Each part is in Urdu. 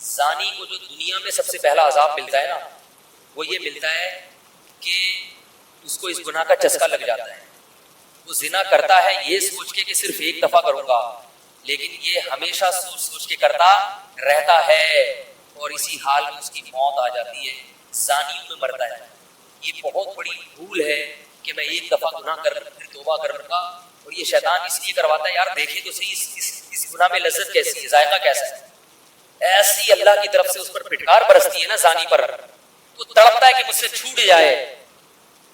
زانی کو جو دنیا میں سب سے پہلا عذاب ملتا ہے نا وہ یہ ملتا ہے کہ اس کو اس گناہ کا چسکا لگ جاتا ہے. وہ زنا کرتا ہے یہ سوچ کے کہ صرف ایک دفعہ کروں گا, لیکن یہ ہمیشہ سوچ سوچ کے کرتا رہتا ہے اور اسی حال میں اس کی موت آ جاتی ہے, زانی میں مرتا ہے. یہ بہت بڑی بھول ہے کہ میں ایک دفعہ گناہ کر پھر توبہ کر لوں گا, اور یہ شیطان اس لیے کرواتا ہے یار دیکھیں تو صحیح اس گناہ میں لذت کیسی ہے, ذائقہ کیسا ہے. ایسی اللہ کی طرف سے اس پر پھٹکار برستی ہے نا زانی پر, تو تڑپتا ہے کہ مجھ سے چھوٹ جائے.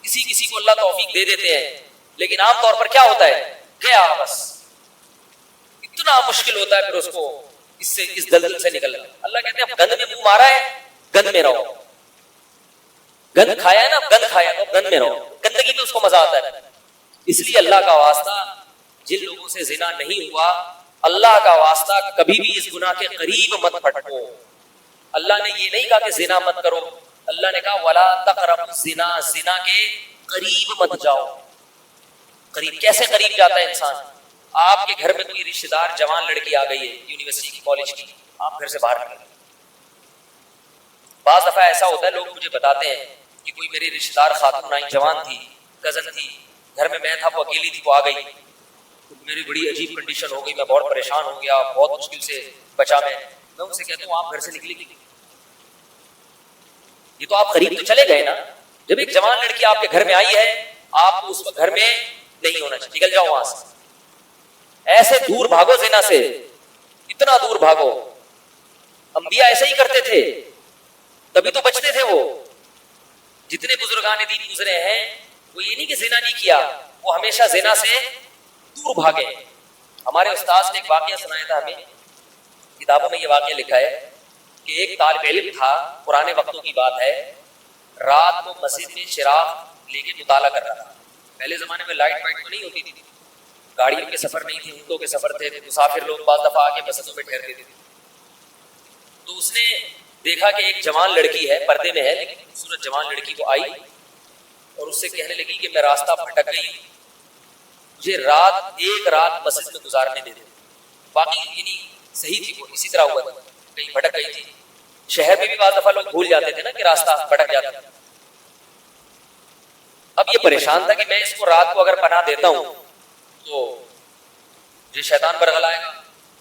کسی کو اللہ توفیق دے دیتے ہیں, لیکن عام طور پر کیا ہوتا ہے, گیا بس. اتنا مشکل ہوتا ہے پھر اس کو اس دلدل سے نکلنا. اللہ کہتے ہیں گند میں منہ مارا ہے, گند میں رہو. گند کھایا ہے نا, گند کھایا تو گند میں رہو. گندگی میں اس کو مزہ آتا ہے. اس لیے اللہ کا واسطہ جن لوگوں سے زنا نہیں ہوا, اللہ کا واسطہ کبھی بھی اس گناہ کے قریب مت پھٹکو. اللہ نے یہ نہیں کہا کہ زنا مت کرو, اللہ نے کہا ولا تقربوا الزنا, زنا کے قریب مت جاؤ. قریب کیسے قریب جاتا ہے انسان؟ آپ کے گھر میں کوئی رشتہ دار جوان لڑکی آ گئی ہے یونیورسٹی کی, کالج کی, آپ گھر سے باہر نکل. بعض دفعہ ایسا ہوتا ہے, لوگ مجھے بتاتے ہیں کہ کوئی میری رشتہ دار خاتون آئی, جوان تھی, کزن تھی, گھر میں میں تھا, وہ اکیلی تھی, وہ آ گئی. میری بڑی عجیب کنڈیشن ہو گئی, میں بہت پریشان ہو گیا, بہت مشکل سے بچا. میں ان سے کہتا ہوں آپ گھر سے نکلیں گے, یہ تو آپ قریب تو چلے گئے نا. جب ایک جوان لڑکی آپ کے گھر میں آئی ہے, آپ کو اس وقت گھر میں نہیں ہونا چاہیے, نکل جاؤ وہاں سے. ایسے دور بھاگو زنا سے, اتنا دور بھاگو. انبیاء ایسے ہی کرتے تھے, تبھی تو بچتے تھے. وہ جتنے بزرگان دین گزرے ہیں وہ یہ نہیں کہ زنا نہیں کیا, وہ ہمیشہ زنا سے دور بھاگے. ہمارے استاذ نے ایک واقعہ سنایا تھا ہمیں, کتابوں میں یہ واقعہ لکھا ہے کہ ایک طالب علم تھا, پرانے وقتوں کی بات ہے, رات کو مسجد میں چراغ لے کے مطالعہ کر رہا تھا. پہلے زمانے میں لائٹ وائٹ تو نہیں ہوتی تھی, گاڑیوں کے سفر نہیں تھے, اونٹوں کے سفر تھے, مسافر لوگ بعض دفعہ آ کے مسجدوں میں ٹھہرتے تھے. تو اس نے دیکھا کہ ایک جوان لڑکی ہے, پردے میں ہے لیکن خوبصورت جوان لڑکی کو آئی اور اس سے کہنے لگی کہ میں راستہ بھٹک گئی, مجھے ایک رات مسجد میں گزارنے دے دے. باقی یعنی صحیح تھی, وہ اسی طرح ہوا تھا, کہیں بھٹک گئی تھی. شہر میں بھی بعض دفعہ لوگ بھول جاتے تھے نا کہ راستہ بھٹک جاتا تھا. اب یہ پریشان تھا کہ میں اس کو رات کو اگر پناہ دیتا ہوں تو یہ شیطان برگلائے گا,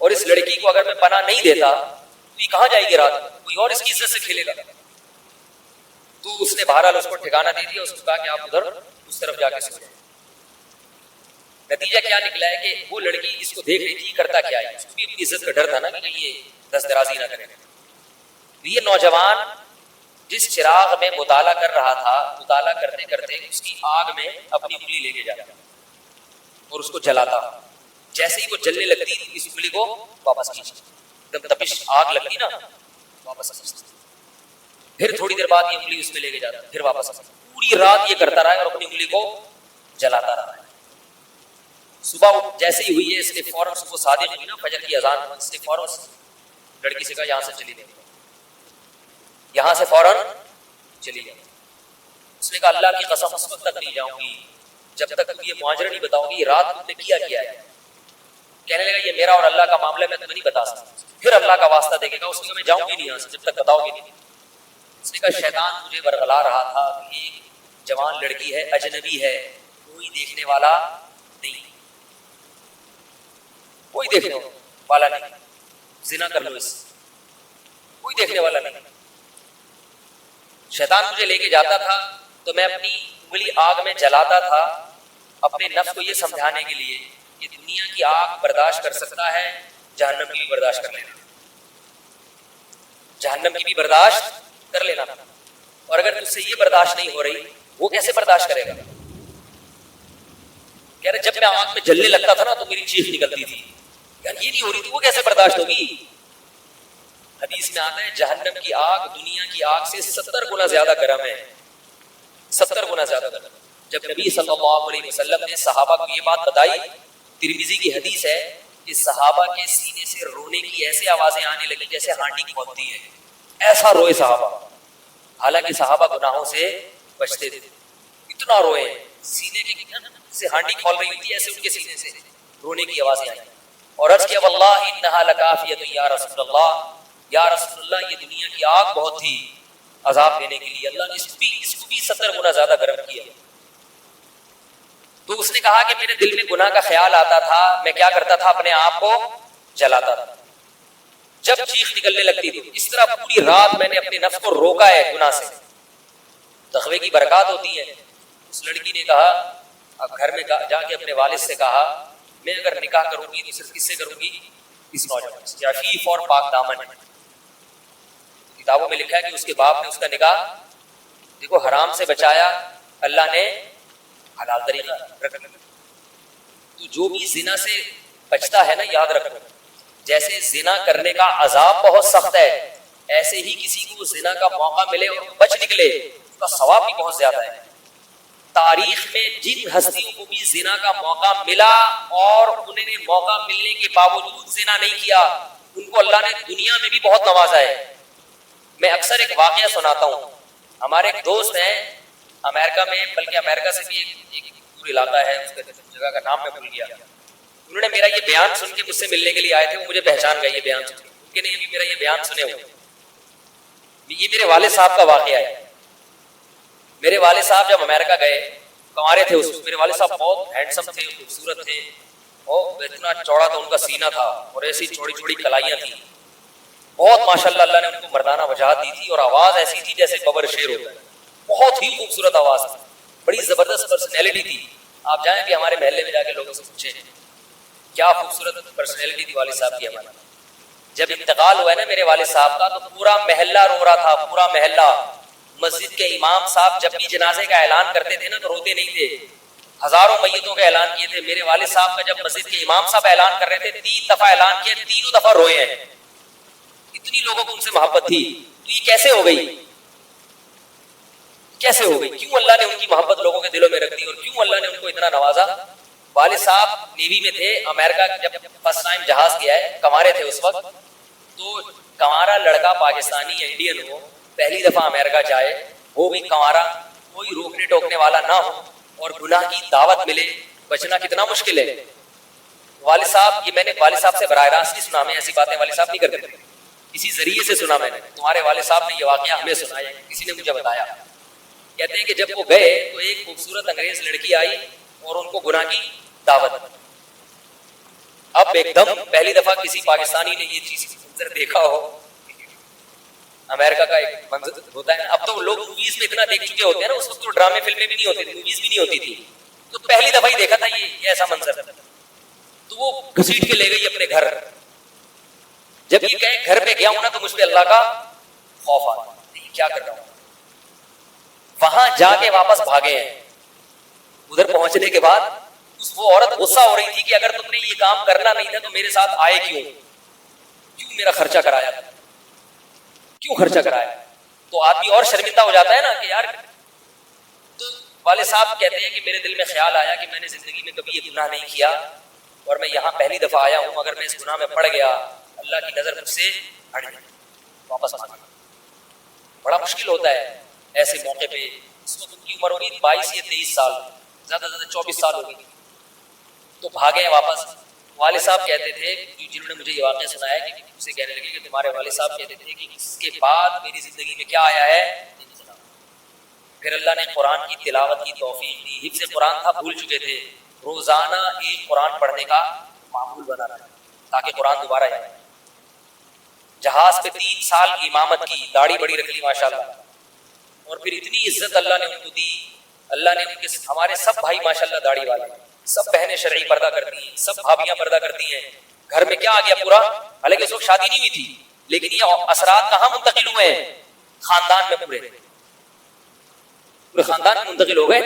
اور اس لڑکی کو اگر میں پناہ نہیں دیتا تو یہ کہاں جائے گی رات, کوئی اور اس کی عزت سے کھیلے گا. تو اس نے بہرحال اس کو ٹھکانہ دے دیا, اس کو کہا کہ آپ ادھر اس طرف جا کے سو جائیں. نتیجہ کیا نکلا ہے کہ وہ لڑکی اس کو دیکھ رہی تھی کرتا کیا ہے, اس کو بھی اپنی عزت کا ڈر تھا نا کہ یہ دست درازی نہ کرے. یہ نوجوان جس چراغ میں مطالعہ کر رہا تھا, مطالعہ کرتے کرتے اس کی آگ میں اپنی انگلی لے کے جاتا اور اس کو جلاتا. جیسے ہی وہ جلنے لگتی اس انگلی کو واپس کھینچتا, جب تپش آگ لگتی نا واپس کھینچتا. پھر تھوڑی دیر بعد یہ انگلی اس میں لے کے جاتا, پھر واپس. پوری رات یہ کرتا رہا اور اپنی انگلی کو جلاتا رہا. صبح جیسے ہی ہوئی ہے اس نے فوراً صبح صادق ہوئی نا, فجر کی اذان, اس نے فوراً لڑکی سے کہا یہاں سے چلی جائے, یہاں سے فوراً چلی جائے. اس نے کہا اللہ کی قسم اس وقت تک نہیں جاؤں گی جب تک تم یہ معاجرہ نہیں بتاؤ گی رات تم نے کیا ہے. کہنے لگا یہ میرا اور اللہ کا معاملہ, میں تمہیں نہیں بتا سکتا. پھر اللہ کا واسطہ دے گا, اس نے کہا میں جاؤں گی نہیں یہاں سے جب تک بتاؤ گی نہیں. اس نے کہا شیطان مجھے برگلا رہا تھا کہ ایک جوان لڑکی ہے, اجنبی ہے, کوئی دیکھنے والا نہیں, کوئی دیکھنے والا نہیں, زنا کر لو اس, کوئی دیکھنے والا نہیں. شیطان مجھے لے کے جاتا تھا تو میں اپنی انگلی آگ میں جلاتا تھا, اپنے نفس کو یہ سمجھانے کے لیے کہ دنیا کی آگ برداشت کر سکتا ہے, جہنم کی بھی برداشت کر لینا, جہنم کی بھی برداشت کر لینا. اور اگر تجھ سے یہ برداشت نہیں ہو رہی, وہ کیسے برداشت کرے گا؟ کہہ رہے جب میں آگ میں جلنے لگتا تھا نا تو میری چیخ نکلتی تھی, یار یہ نہیں ہو رہی تھی, وہ کیسے برداشت ہوگی؟ حدیث میں آتا ہے جہنم کی آگ دنیا کی آگ سے 70 گنا زیادہ گرم ہے, 70 گنا زیادہ گرم. جب نبی صلی اللہ علیہ وسلم نے صحابہ کو یہ بات بتائی, ترمذی کی حدیث ہے کہ صحابہ کے سینے سے رونے کی ایسے آوازیں آنے لگی جیسے ہانڈی کھولتی ہے, ایسا روئے صحابہ. حالانکہ صحابہ گناہوں سے بچتے تھے, اتنا روئے, سینے کے سے ہانڈی کھول رہی ہوتی ہے ایسے ان کے سینے سے رونے کی آوازیں آئی. اور عرض کیا واللہ انہا لکافیۃ یا رسول اللہ, یا رسول اللہ کی آگ بہت تھی عذاب دینے کے لیے، اللہ نے اس کو بھی 70 گنا زیادہ گرم کیا۔ تو اس نے کہا کہ میرے دل میں گناہ کا خیال آتا تھا، میں کیا کرتا تھا، اپنے آپ کو جلاتا تھا جب چیخ نکلنے لگتی تھی۔ اس طرح پوری رات میں نے اپنے نفس کو روکا ہے گناہ سے۔ تقوی کی برکات ہوتی ہے۔ اس لڑکی نے کہا، اب گھر میں جا کے اپنے والد سے کہا میں اگر نکاح کروں گی تو صرف کس سے کروں گی، اس نوجوان سے، عفیف اور پاک دامن۔ کتابوں میں لکھا ہے کہ اس کے باپ نے اس کا نکاح دیکھو حرام سے بچایا، اللہ نے حلال طریقہ رکھ دیا۔ تو جو بھی زنا سے بچتا ہے نا، یاد رکھو جیسے زنا کرنے کا عذاب بہت سخت ہے، ایسے ہی کسی کو زنا کا موقع ملے اور بچ نکلے اس کا ثواب بھی بہت زیادہ ہے۔ تاریخ میں جن ہستیوں کو بھی زنا کا موقع ملا اور انہیں نے موقع ملنے کے باوجود زنا نہیں کیا، ان کو اللہ نے دنیا میں بھی بہت نوازا ہے۔ میں اکثر ایک واقعہ سناتا ہوں۔ ہمارے ایک دوست ہیں امریکہ میں، بلکہ امریکہ سے بھی ایک دور علاقہ ہے، اس جگہ کا نام میں بھول گیا۔ انہوں نے میرا یہ بیان سن کے مجھ سے ملنے کے لیے آئے تھے، وہ مجھے پہچان گئے یہ بیان سن کے، کہ نہیں ابھی میرا یہ بیان سنے ہوئے۔ یہ میرے والد صاحب کا واقعہ ہے۔ میرے والد صاحب جب امریکہ گئے، کنوارے تھے، اس میرے والد صاحب بہت ہینڈسم تھے، خوبصورت تھے، اور اتنا چوڑا تو ان کا سینہ تھا اور ایسی چوڑی چوڑی کلائیاں تھیں، بہت ماشاءاللہ اللہ نے ان کو مردانہ وجاہت دی تھی، اور آواز ایسی تھی جیسے ببر شیر ہوتا ہے، بہت ہی خوبصورت آواز تھی، بڑی زبردست پرسنالٹی تھی۔ آپ جائیں بھی ہمارے محلے میں جا کے لوگوں سے پوچھیں کیا خوبصورت پرسنالٹی تھی والد صاحب کی ہماری۔ جب انتقال ہوا ہے نا میرے والد صاحب کا، تو پورا محلہ رو رہا تھا، پورا محلہ۔ مسجد کے امام صاحب جب بھی جنازے کا اعلان کرتے تھے نا تو روتے نہیں تھے، ہزاروں میتوں کا اعلان کیے تھے۔ میرے والد صاحب کا جب مسجد کے امام صاحب اعلان کر رہے تھے، 3 دفعہ اعلان کیا، تینوں دفعہ روئے ہیں، اتنی لوگوں کو ان سے محبت تھی۔ تو یہ کیسے ہو گئی، کیسے ہو گئی؟ کیوں اللہ نے ان کی محبت لوگوں کے دلوں میں رکھ دی، اور کیوں اللہ نے ان کو اتنا نوازا؟ والد صاحب نیوی میں تھے، امریکہ جب فرسٹ ٹائم جہاز گیا ہے، کنوارے تھے اس وقت، تو کنوارا لڑکا پاکستانی یا انڈین ہو، پہلی دفعہ امریکہ جائے، وہ بھی کنوارا، کوئی روکنے ٹوکنے والا نہ ہو اور گناہ کی دعوت ملے، بچنا کتنا مشکل ہے۔ والد صاحب، یہ میں نے والد صاحب سے براہ راست نہیں سنا، میں ایسی باتیں والد صاحب نہیں کرتے، کسی ذریعے سے سنا میں نے۔ تمہارے والد صاحب نے یہ واقعہ ہمیں سنایا، کسی نے مجھے بتایا۔ کہتے ہیں کہ جب وہ گئے تو ایک خوبصورت انگریز لڑکی آئی اور ان کو گناہ کی دعوت۔ اب ایک دم پہلی دفعہ کسی پاکستانی نے یہ چیز منظر دیکھا ہو، امریکہ کا ایک منظر ہوتا ہے، اب تو لوگ موویز میں اتنا دیکھ چکے ہوتے ہیں نا، اس وقت تو ڈرامے فلمیں بھی نہیں ہوتی تھی، موویز بھی نہیں ہوتی تھی، تو پہلی دفعہ ہی دیکھا تھا یہ ایسا منظر۔ تو وہ گھسیٹ کے لے گئی اپنے گھر۔ جب یہ کہے گھر پہ گیا ہوں نا تو مجھ پہ اللہ کا خوف آ رہا ہے، کیا کر رہا ہوں۔ وہاں جا کے واپس بھاگے ہیں۔ ادھر پہنچنے کے بعد وہ عورت غصہ ہو رہی تھی کہ اگر تم نے یہ کام کرنا نہیں تھا تو میرے ساتھ آئے کیوں میرا خرچہ کرایا تھا، کیوں خرچہ کرایا؟ تو آدمی اور شرمندہ ہو جاتا ہے نا کہ یار۔ تو والد صاحب کہتے ہیں کہ میرے دل میں خیال آیا کہ میں نے زندگی میں کبھی یہ گناہ نہیں کیا اور میں یہاں پہلی دفعہ آیا ہوں، اگر میں اس گناہ میں پڑ گیا اللہ کی نظر مجھ سے ہٹ جائے، واپس آ جائے۔ بڑا مشکل ہوتا ہے ایسے موقع پہ۔ اس وقت ان کی عمر ہوگی 22 یا 23 سال، زیادہ سے زیادہ 24 سال ہوگی، تو بھاگے ہیں واپس۔ والد صاحب کہتے تھے، جنہوں نے مجھے یہ واقعہ سنایا، کہ اسے کہنے لگے کہ تمہارے والد صاحب کہتے تھے کہ اس کے بعد میری زندگی میں کیا آیا ہے، پھر اللہ نے قرآن کی تلاوت کی توفیق دی۔ حفظ قرآن تھا، بھول چکے تھے، روزانہ ایک قرآن پڑھنے کا معمول بنا رہا تاکہ قرآن دوبارہ جائے۔ جہاز پہ 3 سال کی امامت کی، داڑھی بڑی رکھ لی ماشاءاللہ، اور پھر اتنی عزت اللہ نے ان کو دی۔ اللہ نے ان کے، ہمارے سب بھائی ماشاءاللہ داڑھی والے، سب بہنیں شرعی پردہ کرتی ہیں، سب بھابیاں پردہ کرتی ہیں۔ گھر میں کیا آ گیا پورا، حالانکہ اس وقت شادی نہیں ہوئی تھی، لیکن یہ اثرات کہاں منتقل ہوئے ہیں؟ خاندان میں، پورے خاندان میں منتقل ہو گئے۔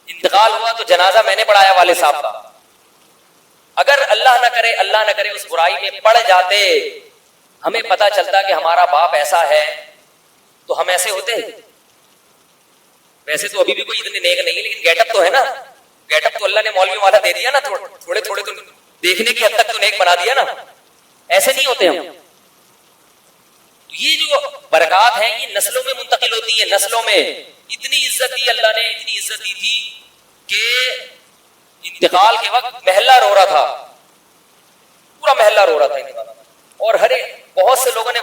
انتقال ہوا تو جنازہ میں نے پڑھایا والد صاحب کا۔ اگر اللہ نہ کرے اس برائی میں پڑ جاتے، ہمیں پتا چلتا کہ ہمارا باپ ایسا ہے تو ہم ایسے ہوتے۔ ویسے تو ابھی بھی کوئی اتنے نیک نہیں، لیکن گیٹ اپ تو ہے نا، گیٹ اپ تو اللہ نے مولوی والا دے دیا نا، تھوڑے تھوڑے تو دیکھنے کی حد تک تو نیک بنا دیا نا، ایسے نہیں ہوتے ہم۔ یہ جو برکات ہیں یہ نسلوں میں منتقل ہوتی ہے، نسلوں میں۔ اتنی عزت دی اللہ نے، اتنی عزت دی تھی کہ انتقال کے وقت محلہ رو رہا تھا، پورا محلہ رو رہا تھا انتقال، اور بہت سے لوگوں نے